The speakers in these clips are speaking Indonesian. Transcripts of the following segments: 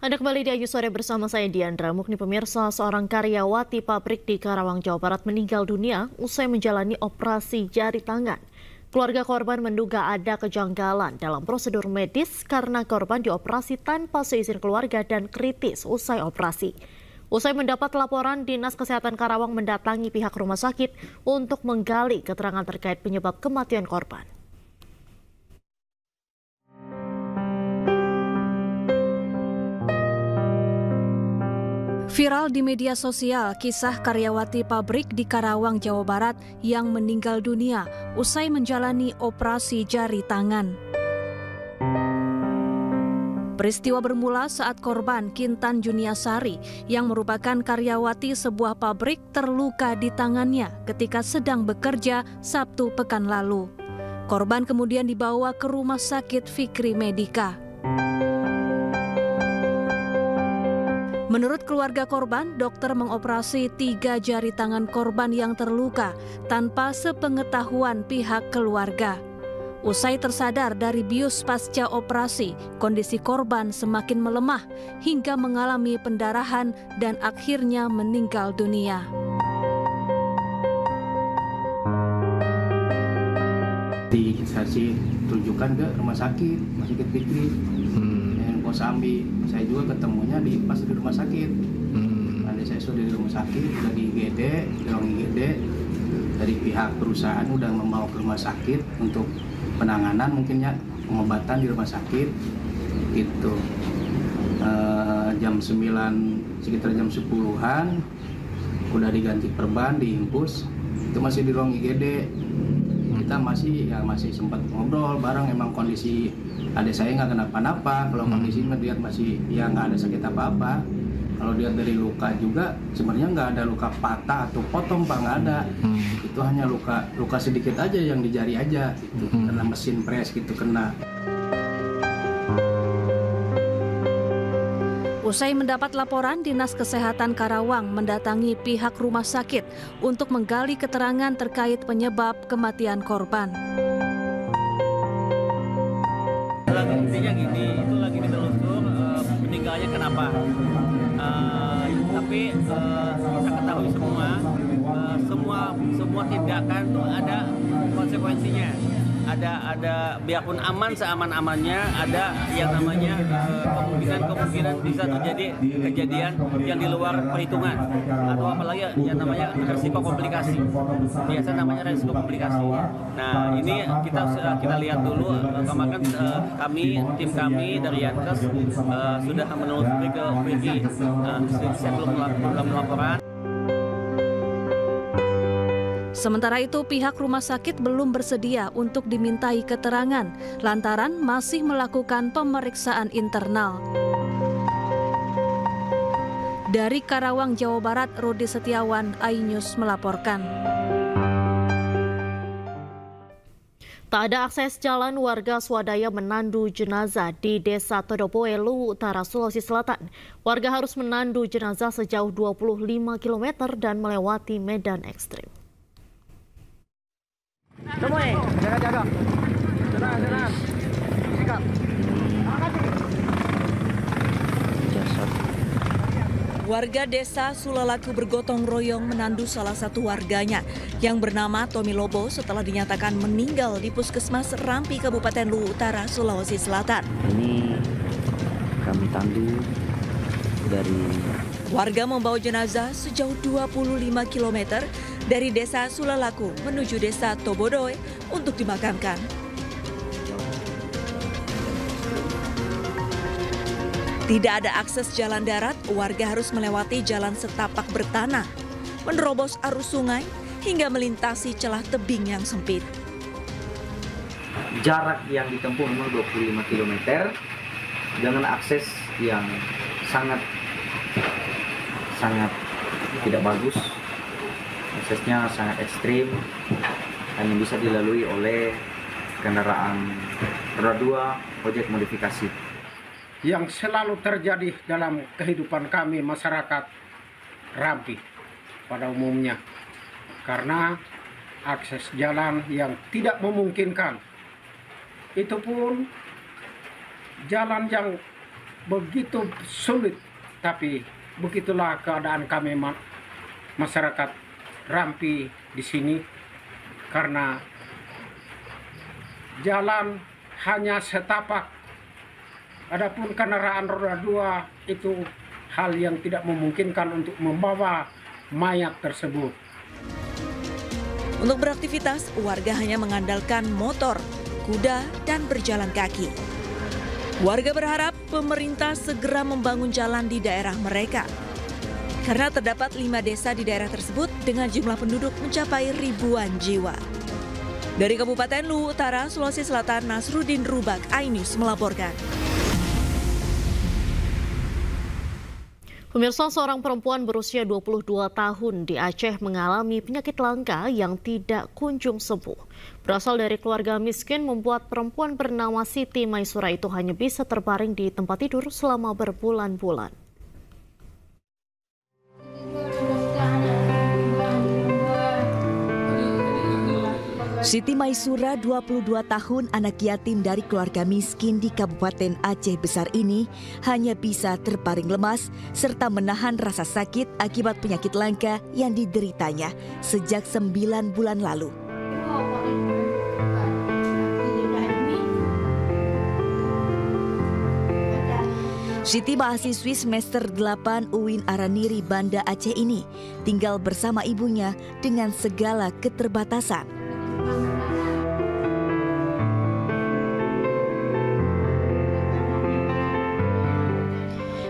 Anda kembali di Ayu Sore bersama saya Diandra Mukni. Pemirsa, seorang karyawati pabrik di Karawang, Jawa Barat meninggal dunia usai menjalani operasi jari tangan. Keluarga korban menduga ada kejanggalan dalam prosedur medis karena korban dioperasi tanpa seizin keluarga dan kritis usai operasi. Usai mendapat laporan, Dinas Kesehatan Karawang mendatangi pihak rumah sakit untuk menggali keterangan terkait penyebab kematian korban. Viral di media sosial kisah karyawati pabrik di Karawang, Jawa Barat yang meninggal dunia usai menjalani operasi jari tangan. Peristiwa bermula saat korban Kintan Juniasari yang merupakan karyawati sebuah pabrik terluka di tangannya ketika sedang bekerja Sabtu pekan lalu. Korban kemudian dibawa ke Rumah Sakit Fikri Medika. Menurut keluarga korban, dokter mengoperasi 3 jari tangan korban yang terluka tanpa sepengetahuan pihak keluarga. Usai tersadar dari bius pasca operasi, kondisi korban semakin melemah hingga mengalami pendarahan dan akhirnya meninggal dunia. Saya tunjukkan ke rumah sakit Fikri. Sambil saya juga ketemunya pas di rumah sakit. Nanti saya sudah di rumah sakit, udah di IGD, di ruang IGD. Dari pihak perusahaan udah membawa ke rumah sakit untuk penanganan, mungkinnya pengobatan di rumah sakit. Gitu. Jam 9, sekitar jam 10-an, udah diganti perban, diinfus. Itu masih di ruang IGD. Kita masih sempat ngobrol bareng, emang kondisi adik saya nggak kenapa-napa. Kalau kondisi dia masih nggak ada sakit apa-apa. Kalau dia dari luka juga sebenarnya nggak ada luka patah atau potong, Pak, nggak ada. Itu hanya luka sedikit aja yang di jari aja, gitu. Kena mesin pres gitu kena. Usai mendapat laporan, Dinas Kesehatan Karawang mendatangi pihak rumah sakit untuk menggali keterangan terkait penyebab kematian korban. Intinya gini, itu lagi ditelusur meninggalnya kenapa. Tapi kita ketahui semua tindakan itu ada konsekuensinya. Ada biarpun aman seaman-amannya, ada yang namanya kemungkinan bisa terjadi kejadian yang di luar perhitungan, atau apalagi yang namanya resiko komplikasi. Biasa namanya resiko komplikasi. Nah, ini kita lihat dulu. Kemarin tim kami dari Yankes sudah menelusuri ke PG. Saya belum laporan. Sementara itu, pihak rumah sakit belum bersedia untuk dimintai keterangan lantaran masih melakukan pemeriksaan internal. Dari Karawang, Jawa Barat, Rudi Setiawan, iNews melaporkan. Tak ada akses jalan, warga swadaya menandu jenazah di Desa Todopoe, Luwu Utara, Sulawesi Selatan. Warga harus menandu jenazah sejauh 25 km dan melewati medan ekstrim. Semua jaga. Tenang. Sikap. Warga desa Sulalaku bergotong royong menandu salah satu warganya yang bernama Tommy Lobo setelah dinyatakan meninggal di Puskesmas Rampi, Kabupaten Luwu Utara, Sulawesi Selatan. Ini kami tandu dari... Warga membawa jenazah sejauh 25 km dari desa Sulalaku menuju desa Tobodoe untuk dimakamkan. Tidak ada akses jalan darat, warga harus melewati jalan setapak bertanah, menerobos arus sungai hingga melintasi celah tebing yang sempit. Jarak yang ditempuh memang 25 km dengan akses yang sangat tidak bagus. Aksesnya sangat ekstrim, hanya bisa dilalui oleh kendaraan roda 2 ojek modifikasi. Yang selalu terjadi dalam kehidupan kami masyarakat Rampi pada umumnya, karena akses jalan yang tidak memungkinkan. Itu pun jalan yang begitu sulit, tapi begitulah keadaan kami masyarakat Rampi di sini, karena jalan hanya setapak. Adapun kendaraan roda 2 itu hal yang tidak memungkinkan untuk membawa mayat tersebut. Untuk beraktivitas, warga hanya mengandalkan motor, kuda, dan berjalan kaki. Warga berharap pemerintah segera membangun jalan di daerah mereka. Karena terdapat 5 desa di daerah tersebut dengan jumlah penduduk mencapai ribuan jiwa. Dari Kabupaten Luwu Utara, Sulawesi Selatan, Nasruddin Rubak, iNews melaporkan. Pemirsa, seorang perempuan berusia 22 tahun di Aceh mengalami penyakit langka yang tidak kunjung sembuh. Berasal dari keluarga miskin membuat perempuan bernama Siti Maisura itu hanya bisa terbaring di tempat tidur selama berbulan-bulan. Siti Maisura, 22 tahun, anak yatim dari keluarga miskin di Kabupaten Aceh Besar ini hanya bisa terbaring lemas serta menahan rasa sakit akibat penyakit langka yang dideritanya sejak 9 bulan lalu. Siti, mahasiswi semester 8 UIN Araniri, Banda Aceh ini tinggal bersama ibunya dengan segala keterbatasan.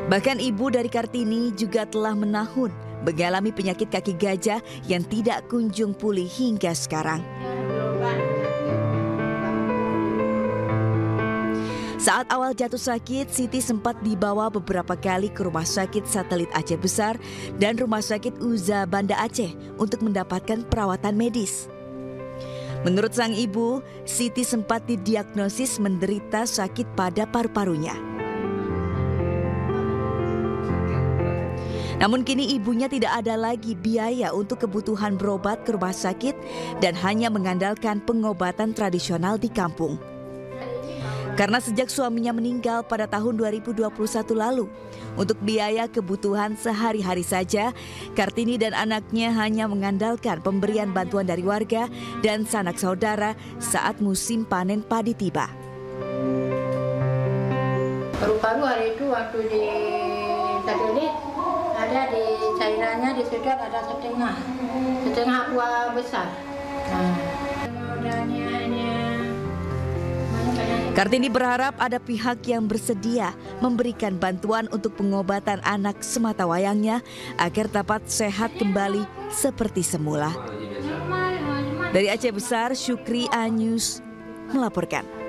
Bahkan ibu dari Kartini juga telah menahun mengalami penyakit kaki gajah yang tidak kunjung pulih hingga sekarang. Saat awal jatuh sakit, Siti sempat dibawa beberapa kali ke Rumah Sakit Satelit Aceh Besar dan Rumah Sakit Uza Banda Aceh untuk mendapatkan perawatan medis. Menurut sang ibu, Siti sempat didiagnosis menderita sakit pada paru-parunya. Namun kini ibunya tidak ada lagi biaya untuk kebutuhan berobat ke rumah sakit dan hanya mengandalkan pengobatan tradisional di kampung. Karena sejak suaminya meninggal pada tahun 2021 lalu, untuk biaya kebutuhan sehari-hari saja, Kartini dan anaknya hanya mengandalkan pemberian bantuan dari warga dan sanak saudara saat musim panen padi tiba. Paru-paru hari itu waktu di satelit ada di cairannya di situ ada setengah buah besar. Kartini berharap ada pihak yang bersedia memberikan bantuan untuk pengobatan anak sematawayangnya agar dapat sehat kembali seperti semula. Dari Aceh Besar, Syukri, iNews melaporkan.